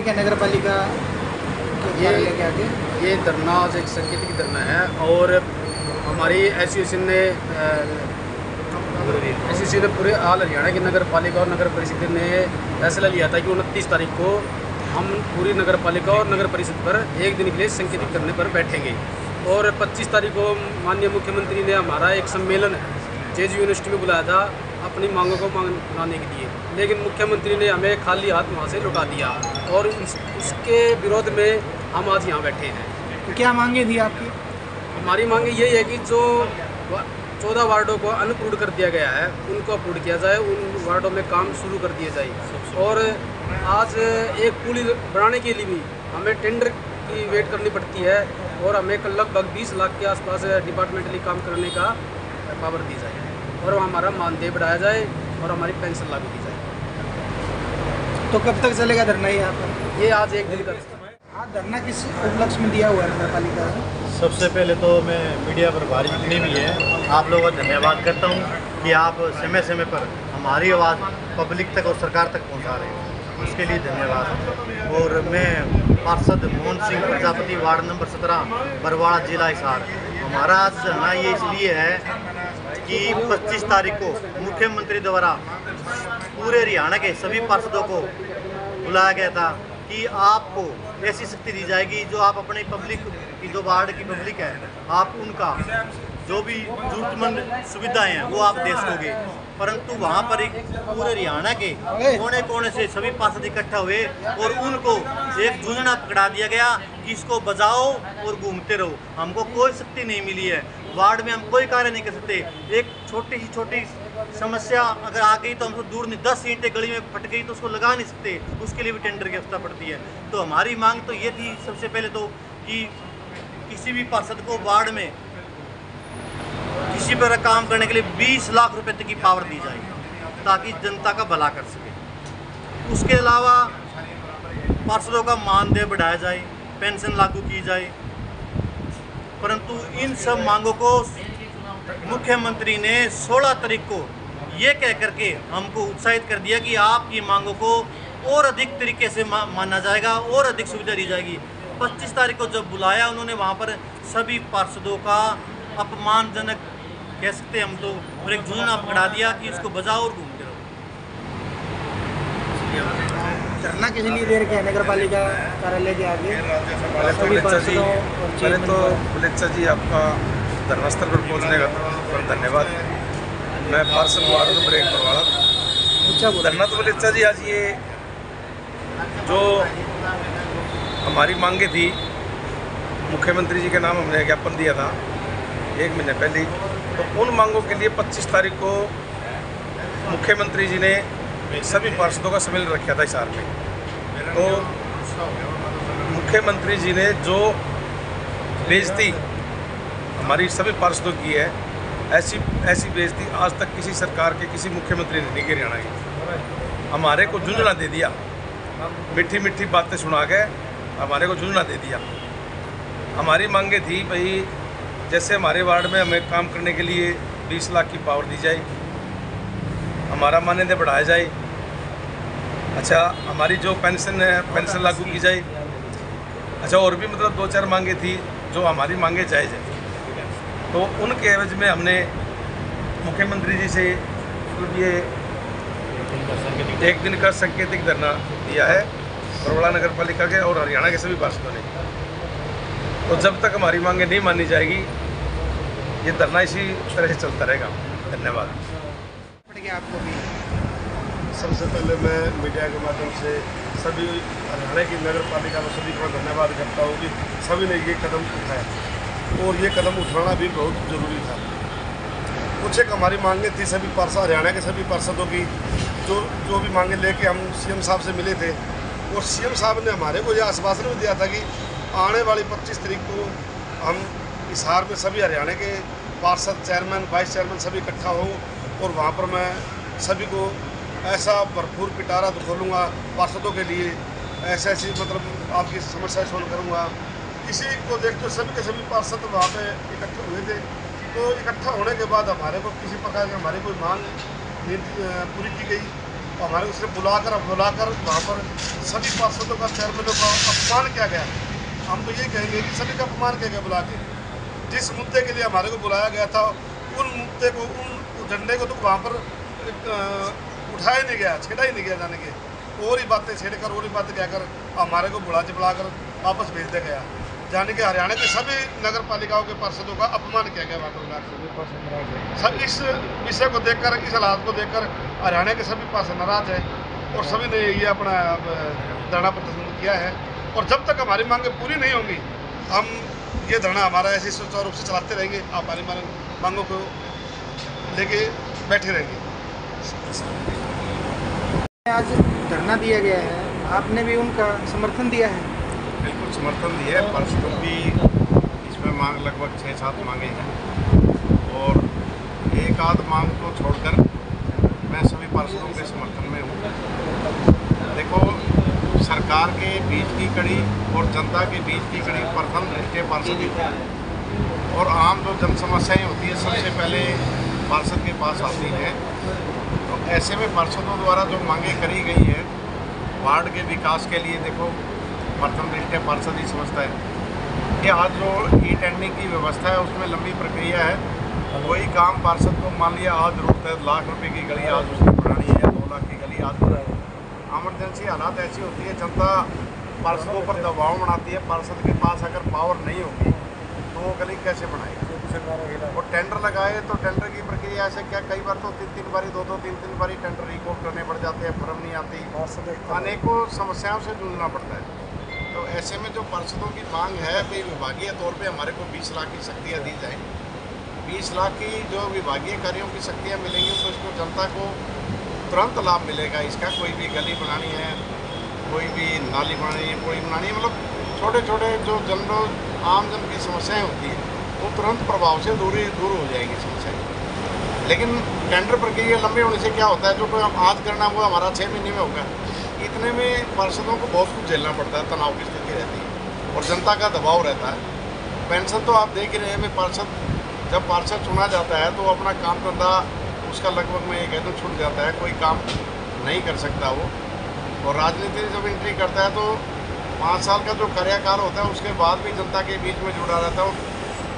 क्या नगर पालिका के आगे? ये धरना आज एक सांकेतिक धरना है और हमारी एसोसिएशन ने पूरे ऑल हरियाणा की नगर पालिका और नगर परिषद ने फैसला लिया था कि 29 तारीख को हम पूरी नगर पालिका और नगर परिषद पर एक दिन के लिए सांकेतिक करने पर बैठेंगे। और 25 तारीख को माननीय मुख्यमंत्री ने हमारा एक सम्मेलन जेजू यूनिवर्सिटी में बुलाया था अपनी मांगों को मांगने के लिए, लेकिन मुख्यमंत्री ने हमें खाली हाथ वहाँ से लौटा दिया और उसके विरोध में हम आज यहाँ बैठे हैं। तो क्या मांगे थी आपकी? हमारी मांग यही है कि जो 14 वार्डों को अनअप्रूव कर दिया गया है उनको अप्रूव किया जाए, उन वार्डों में काम शुरू कर दिया जाए। और आज एक पुल बनाने के लिए भी हमें टेंडर की वेट करनी पड़ती है और हमें लगभग 20 लाख के आसपास डिपार्टमेंटली काम करने का पावर दी जाए और हमारा मानदेय बढ़ाया जाए और हमारी पेंशन लागू की जाए। तो कब तक चलेगा धरना यहाँ पर? ये आज एक दिन का आज धरना किस उपलक्ष्य में दिया हुआ है नगर पालिका ने? सबसे पहले तो मैं मीडिया प्रभारी जितने भी हैं आप लोगों का धन्यवाद करता हूं कि आप समय समय पर हमारी आवाज़ पब्लिक तक और सरकार तक पहुंचा रहे हैं, उसके लिए धन्यवाद। और मैं पार्षद मोहन सिंह प्रजापति वार्ड नंबर 17 बरवाड़ा जिला हिसार। हमारा आज धरना ये इसलिए है कि 25 तारीख को मुख्यमंत्री द्वारा पूरे हरियाणा के सभी पार्षदों को बुलाया गया था कि आपको ऐसी शक्ति दी जाएगी जो आप अपने पब्लिक की जो वार्ड की पब्लिक है आप उनका जो भी जरूरतमंद सुविधाएं हैं वो आप दे सकोगे। परंतु वहाँ पर एक पूरे हरियाणा के कोने कोने से सभी पार्षद इकट्ठा हुए और उनको एक जूझना पकड़ा दिया गया कि इसको बजाओ और घूमते रहो। हमको कोई शक्ति नहीं मिली है, वार्ड में हम कोई कार्य नहीं कर सकते। एक छोटी समस्या अगर आ गई तो हमको दूर नहीं, 10 ईंटें गली में फट गई तो उसको लगा नहीं सकते, उसके लिए भी टेंडर की आवश्यकता पड़ती है। तो हमारी मांग तो ये थी सबसे पहले तो कि किसी भी पार्षद को वार्ड में किसी पर काम करने के लिए 20 लाख रुपए तक की पावर दी जाए ताकि जनता का भला कर सके। उसके अलावा पार्षदों का मानदेय बढ़ाया जाए, पेंशन लागू की जाए। परंतु इन सब मांगों को मुख्यमंत्री ने 16 तारीख को ये कह करके हमको उत्साहित कर दिया कि आपकी मांगों को और अधिक तरीके से माना जाएगा और अधिक सुविधा दी जाएगी। 25 तारीख को जब बुलाया उन्होंने वहाँ पर सभी पार्षदों का अपमानजनक कह सकते हम तो और एक जूझना पकड़ा दिया कि इसको बजाओ और घूमते रहो। धरना किस लिए दे रखे हैं नगर पालिका कार्यालय के आगे? पहले तो पुलिस जी आपका धरनास्थल पर पहुंचने का पर धन्यवाद। मैं पार्षद वार्ड नंबर 1 बरवाड़ा। धरना तो पुलिस जी आज ये जो हमारी मांगे थी मुख्यमंत्री जी के नाम हमने ज्ञापन दिया था 1 महीने पहले, तो उन मांगों के लिए 25 तारीख को मुख्यमंत्री जी ने सभी पार्षदों का सम्मेलन रखा था हिसार में। तो मुख्यमंत्री जी ने जो बेइज्जती हमारी सभी पार्षदों की है, ऐसी बेइज्जती आज तक किसी सरकार के किसी मुख्यमंत्री ने नहीं की हरियाणा की। हमारे को झुंझुना दे दिया, मीठी मीठी बातें सुना के हमारे को झुंझुना दे दिया। हमारी मांगे थी भाई जैसे हमारे वार्ड में हमें काम करने के लिए 20 लाख की पावर दी जाए, हमारा मानदेय बढ़ाया जाए, अच्छा हमारी जो पेंशन है पेंशन लागू की जाए, अच्छा और भी मतलब 2-4 मांगे थी जो हमारी मांगे जायज़ है। तो उनके एवज में हमने मुख्यमंत्री जी से ये 1 दिन का सांकेतिक धरना दिया है बरवाड़ा नगर पालिका के और हरियाणा के सभी पार्षदों ने। तो जब तक हमारी मांगे नहीं मानी जाएगी ये धरना इसी तरह से चलता रहेगा। धन्यवाद। आपको भी सबसे पहले मैं मीडिया के माध्यम से सभी हरियाणा की नगर पालिका में सभी को धन्यवाद करता हूँ कि सभी ने ये कदम उठाया और ये कदम उठाना भी बहुत ज़रूरी था। कुछ एक हमारी मांगे थी सभी पार्षद हरियाणा के सभी पार्षदों की जो भी मांगे लेके हम सीएम साहब से मिले थे और सीएम साहब ने हमारे को यह आश्वासन भी दिया था कि आने वाली 25 तारीख को हम हिसार में सभी हरियाणा के पार्षद चेयरमैन वाइस चेयरमैन सभी इकट्ठा हों और वहाँ पर मैं सभी को ऐसा भरपूर पिटारा तो खोलूँगा पार्षदों के लिए, ऐसी मतलब आपकी समस्या सोल्व करूँगा। इसी को देखते सभी के सभी पार्षद वहाँ पे इकट्ठे हुए थे। तो इकट्ठा होने के बाद हमारे को किसी प्रकार की हमारी कोई मांग नहीं पूरी की गई और हमारे को सिर्फ बुलाकर वहाँ पर सभी पार्षदों का, चेयरमैनों का अपमान किया गया। हम तो ये कहेंगे कि सभी का अपमान किया गया बुला के। जिस मुद्दे के लिए हमारे को बुलाया गया था, उन मुद्दे को, उन झंडे को तो वहाँ पर उठाया नहीं गया, छेड़ा ही नहीं गया जाने के। और ही बातें छेड़कर, और ही बातें कहकर हमारे को बुलाकर वापस भेज दिया गया, जाने के हरियाणा के सभी नगर पालिकाओं के पार्षदों का अपमान किया गया वहाँ पर। सब इस विषय को देखकर, इस हालात को देखकर हरियाणा के सभी पार्षद नाराज हैं और सभी ने ये अपना धरना प्रदर्शन किया है। और जब तक हमारी मांगें पूरी नहीं होंगी, हम ये धरना हमारा ऐसे सुचारू रूप से चलाते रहेंगे। आप हमारी मांगों को लेके बैठे रहेंगे। आज धरना दिया गया है, आपने भी उनका समर्थन दिया है? बिल्कुल समर्थन दिया है। पार्षदों की इसमें मांग लगभग 6-7 मांगे हैं और एक आध मांग को छोड़कर मैं सभी पार्षदों के समर्थन में हूँ। देखो, सरकार के बीच की कड़ी और जनता के बीच की कड़ी प्रथम दृष्टया पार्षद ही होती है और आम जो जन समस्याएँ होती है सबसे पहले पार्षद के पास आती हैं। तो ऐसे में पार्षदों द्वारा जो मांगे करी गई है वार्ड के विकास के लिए, देखो प्रथम दृष्टया पार्षद ही समझता है कि आज जो ई-टेंडरिंग की व्यवस्था है उसमें लंबी प्रक्रिया है। वही काम पार्षद को मान लिया आज जरूरत है, लाख रुपए की गली आज उसकी बनानी है या 2 लाख की गली आज बनानी है। इमरजेंसी हालात ऐसी होती है, जनता पार्षदों पर दबाव बनाती है। पार्षद के पास अगर पावर नहीं होगी तो वो गली कैसे बनाएगी? और टेंडर लगाए तो टेंडर की प्रक्रिया ऐसे क्या, कई बार तो 3-3 बारी 2-3 बारी टेंडर रिकॉल करने पड़ जाते हैं, फर्म नहीं आती, अनेकों समस्याओं से जूझना पड़ता है। तो ऐसे में जो पार्षदों की मांग है भाई विभागीय तौर पे हमारे को 20 लाख की शक्तियाँ दी जाएँ। 20 लाख की जो विभागीय कार्यों की शक्तियाँ मिलेंगी तो इसको जनता को तुरंत लाभ मिलेगा। इसका कोई भी गली बनानी है, कोई भी नाली बनानी है, कोई बनानी है, मतलब छोटे छोटे जो आम जन की समस्याएँ होती हैं वो तुरंत प्रभाव से दूर हो जाएगी समस्याएँ। लेकिन टेंडर प्रक्रिया लंबी होने से क्या होता है, जो कोई आज करना वो हमारा 6 महीने में होगा। इतने में पार्षदों को बहुत कुछ झेलना पड़ता है, तनाव की स्थिति रहती है और जनता का दबाव रहता है। पेंशन तो आप देख ही रहे हैं, पार्षद जब पार्षद चुना जाता है तो अपना काम धंधा उसका लगभग मैं ये कह दूँ छूट जाता है, कोई काम नहीं कर सकता वो। और राजनीति जब एंट्री करता है तो 5 साल का जो कार्यकाल होता है उसके बाद भी जनता के बीच में जुड़ा रहता है।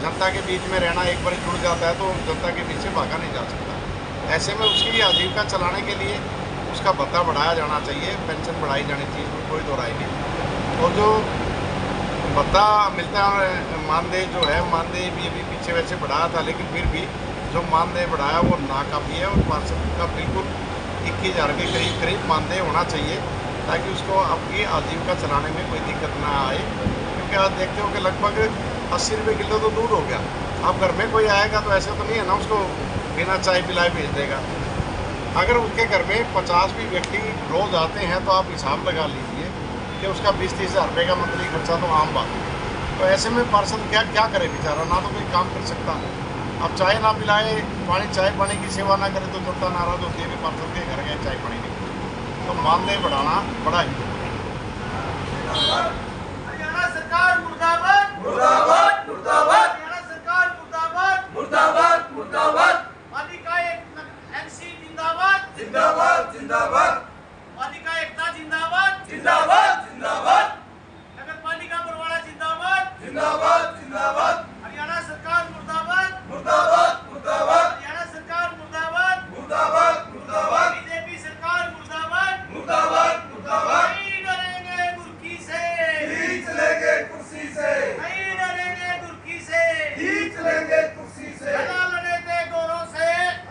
जनता के बीच में रहना एक बार जुड़ जाता है तो जनता के बीच से भागा नहीं जा सकता। ऐसे में उसकी आजीविका चलाने के लिए उसका भत्ता बढ़ाया जाना चाहिए, पेंशन बढ़ाई जानी चाहिए, इसमें कोई दो राय नहीं। और जो भत्ता मिलता है, मानदेय जो है, मानदेय भी अभी पीछे वैसे बढ़ाया था लेकिन फिर भी जो मानदेय बढ़ाया वो नाकाफी है और पार्षद का बिल्कुल 21,000 के करीब मानदेय होना चाहिए ताकि उसको अपनी आजीविका चलाने में कोई दिक्कत ना आए। क्योंकि आज देखते हो कि लगभग 80 रुपये किलो तो दूध हो गया। अब घर में कोई आएगा तो ऐसा तो नहीं है ना उसको बिना चाय पिलाए भेज देगा। अगर उनके घर में 50 भी व्यक्ति रोज़ आते हैं तो आप हिसाब लगा लीजिए कि उसका 20-30 हज़ार रुपये का मंथली खर्चा तो आम बात है। तो ऐसे में पार्षद क्या करे बेचारा, ना तो कोई काम कर सकता। अब चाय ना पिलाए, चाय पानी की सेवा ना करे तो जनता नाराज होती है कि पार्षद के घर गए चाय पानी नहीं। तो मानदेय बढ़ाना बड़ा ही हरियाणा सरकार मुर्दाबाद मुर्दाबाद मुर्दाबाद। हरियाणा सरकार मुर्दाबाद मुर्दाबाद मुर्दाबाद। पालिका एमसी जिंदाबाद जिंदाबाद जिंदाबाद। पालिका एकता जिंदाबाद जिंदाबाद जिंदाबाद। नगर पालिका बरवाड़ा जिंदाबाद जिंदाबाद जिंदाबाद। हरियाणा सरकार मुर्दाबाद मुर्दाबाद मुर्दाबाद। हरियाणा सरकार मुर्दाबाद मुर्दाबाद मुर्दाबाद। बीजेपी सरकार मुर्दाबाद मुर्दाबाद मुर्दाबाद। नहीं डरेंगे गुरकी से, खींच लेंगे कुर्सी से। नहीं डरेंगे गुरकी से, खींच लेंगे कुर्सी से। लड़ा लड़े थे गोरों से,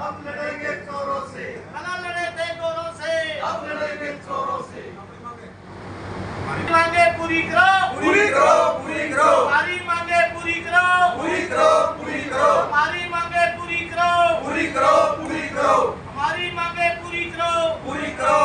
अब लड़ेंगे चोरों से। लड़ा लड़े थे गोरों से, अब लड़ेंगे चोरों से। मांगे पूरी करो पूरी करो पूरी करो। हमारी मांगे पूरी करो पूरी करो पूरी करो। हमारी मांगे पूरी करो पूरी करो पूरी करो। हमारी मांगे पूरी करो पूरी करो